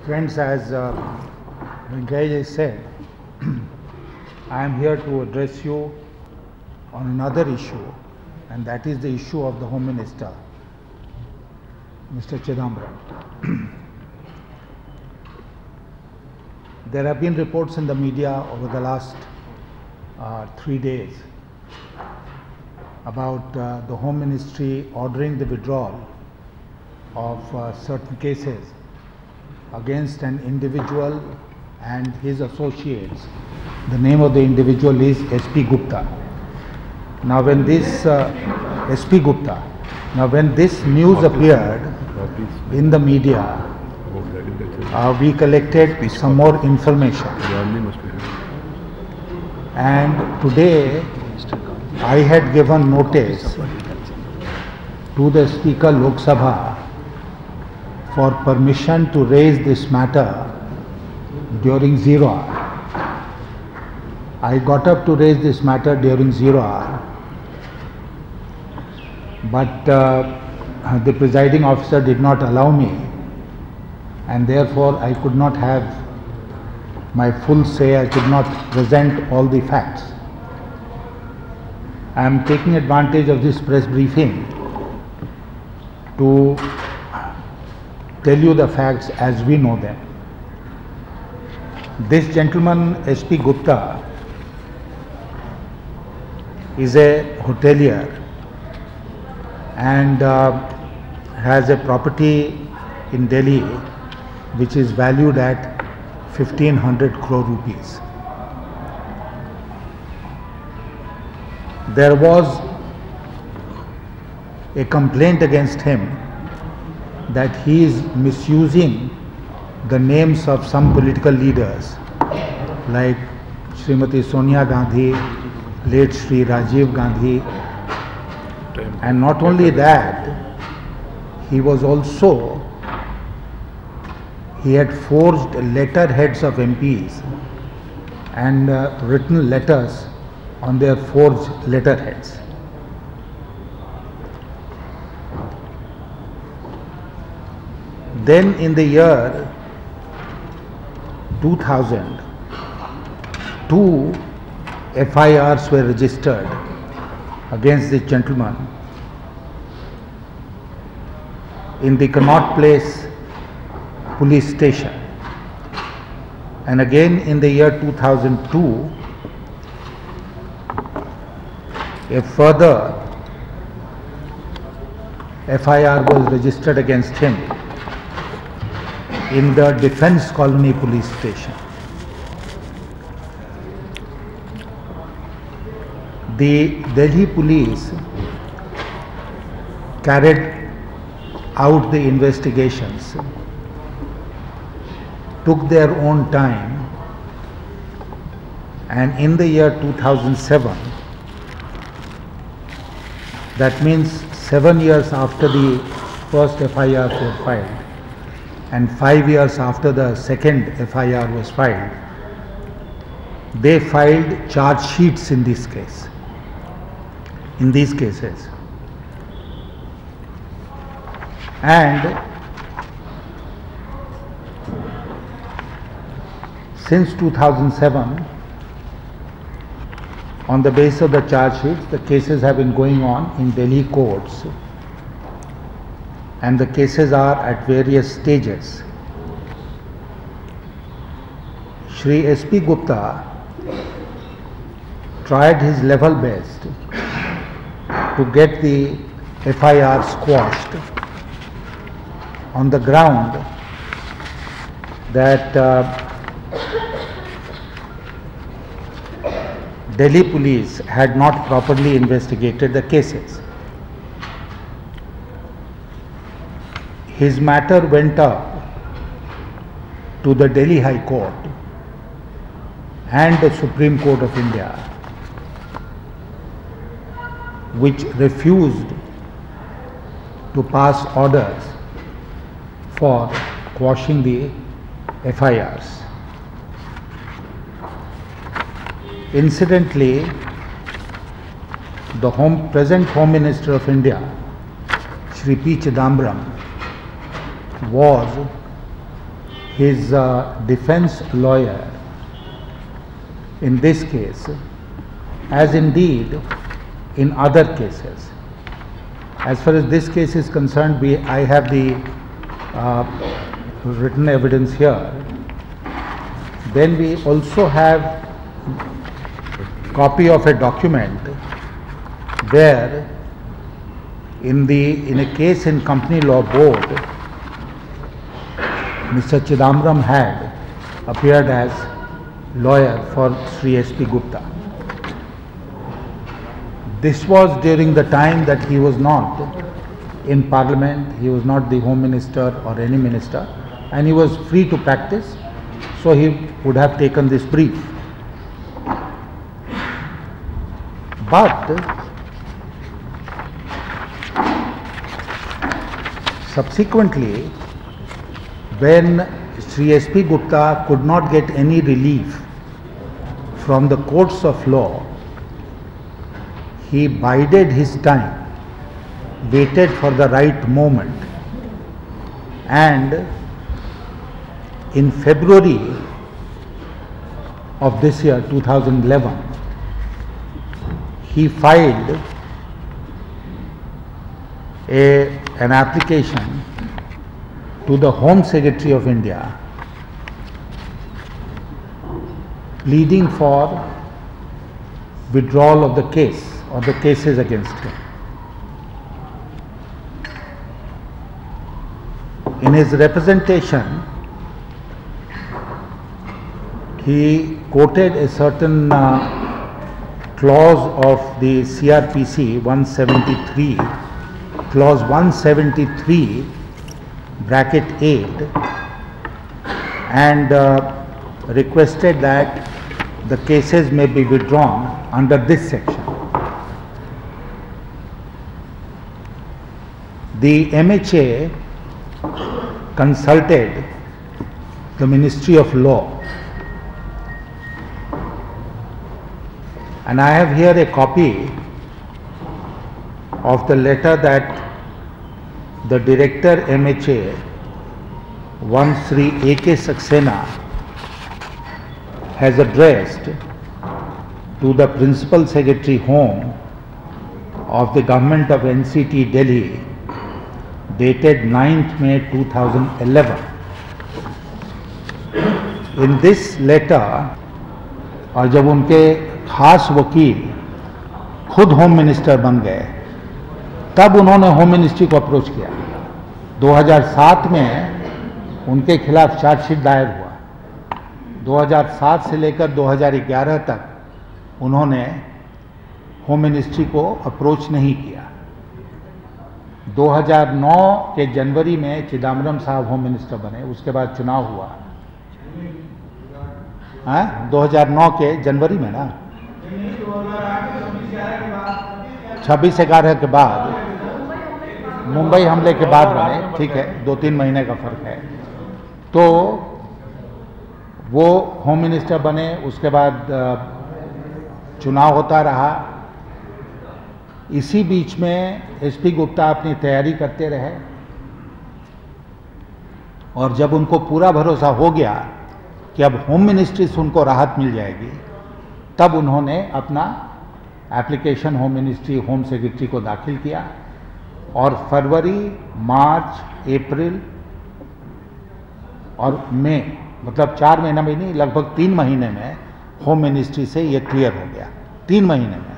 Friends, as Venkaya said, I am here to address you on another issue, and that is the issue of the Home Minister, Mr. Chidambaram. There have been reports in the media over the last 3 days about the Home Ministry ordering the withdrawal of certain cases against an individual and his associates. The name of the individual is S.P. Gupta. Now when this S.P. Gupta, when this news appeared in the media, we collected some more information, and today I had given notice to the Speaker Lok Sabha for permission to raise this matter during 0 hour. I got up to raise this matter during 0 hour, but the presiding officer did not allow me, and therefore I could not have my full say. I could not present all the facts. I am taking advantage of this press briefing to tell you the facts as we know them. This gentleman, S.P. Gupta, is a hotelier and has a property in Delhi which is valued at 1500 crore rupees. There was a complaint against him that he is misusing the names of some political leaders like Srimati Sonia Gandhi, late Sri Rajiv Gandhi, and not only that, he had forged letterheads of MPs and written letters on their forged letterheads. Then in the year 2000, 2 FIRs were registered against this gentleman in the Connaught Place police station. And again in the year 2002, a further FIR was registered against him in the Defence Colony police station. The Delhi police carried out the investigations, took their own time, and in the year 2007, that means 7 years after the first FIR was filed and 5 years after the second FIR was filed, they filed charge sheets in this case, in these cases. And since 2007, on the basis of the charge sheets, the cases have been going on in Delhi courts, and the cases are at various stages. Shri S.P. Gupta tried his level best to get the FIR squashed on the ground that Delhi police had not properly investigated the cases. His matter went up to the Delhi High Court and the Supreme Court of India, which refused to pass orders for quashing the FIRs. Incidentally, the present Home Minister of India, Shri P. Chidambaram, was his defense lawyer in this case, as indeed in other cases. As far as this case is concerned, I have the written evidence here. Then we also have a copy of a document where in a case in Company Law Board, Mr. Chidambaram had appeared as lawyer for Sri S.P. Gupta. This was during the time that he was not in Parliament, he was not the Home Minister or any minister, and he was free to practice, so he would have taken this brief. But subsequently, when Sri S.P. Gupta could not get any relief from the courts of law, he bided his time, waited for the right moment, and in February of this year, 2011, he filed an application to the Home Secretary of India pleading for withdrawal of the case or the cases against him. In his representation, he quoted a certain clause of the CRPC 173, clause 173 bracket 8, and requested that the cases may be withdrawn under this section. The MHA consulted the Ministry of Law, and I have here a copy of the letter that the Director MHA, one Sri A.K. Saxena, has addressed to the Principal Secretary Home of the Government of NCT Delhi, dated 9th May 2011. In this letter, और जब उनके खास वकील खुद home minister बन गए, तब उन्होंने होम मिनिस्ट्री को अप्रोच किया। 2007 में उनके खिलाफ चार्जशीट दायर हुआ। 2007 से लेकर 2011 तक उन्होंने होम मिनिस्ट्री को अप्रोच नहीं किया। 2009 के जनवरी में चिदम्बरम साहब होम मिनिस्टर बने, उसके बाद चुनाव हुआ। 2009 के जनवरी में ना, 26/11 के बाद, मुंबई हमले के बाद बने, ठीक है, 2-3 महीने का फर्क है। तो वो होम मिनिस्टर बने, उसके बाद चुनाव होता रहा। इसी बीच में एसपी गुप्ता अपनी तैयारी करते रहे, और जब उनको पूरा भरोसा हो गया कि अब होम मिनिस्ट्री से उनको राहत मिल जाएगी, तब उन्होंने अपना application home ministry home secretary को दाखिल किया, और फरवरी, मार्च, अप्रैल और मई, मतलब 4 महीना में नहीं, लगभग 3 महीने में होम मिनिस्ट्री से ये क्लियर हो गया। 3 महीने में।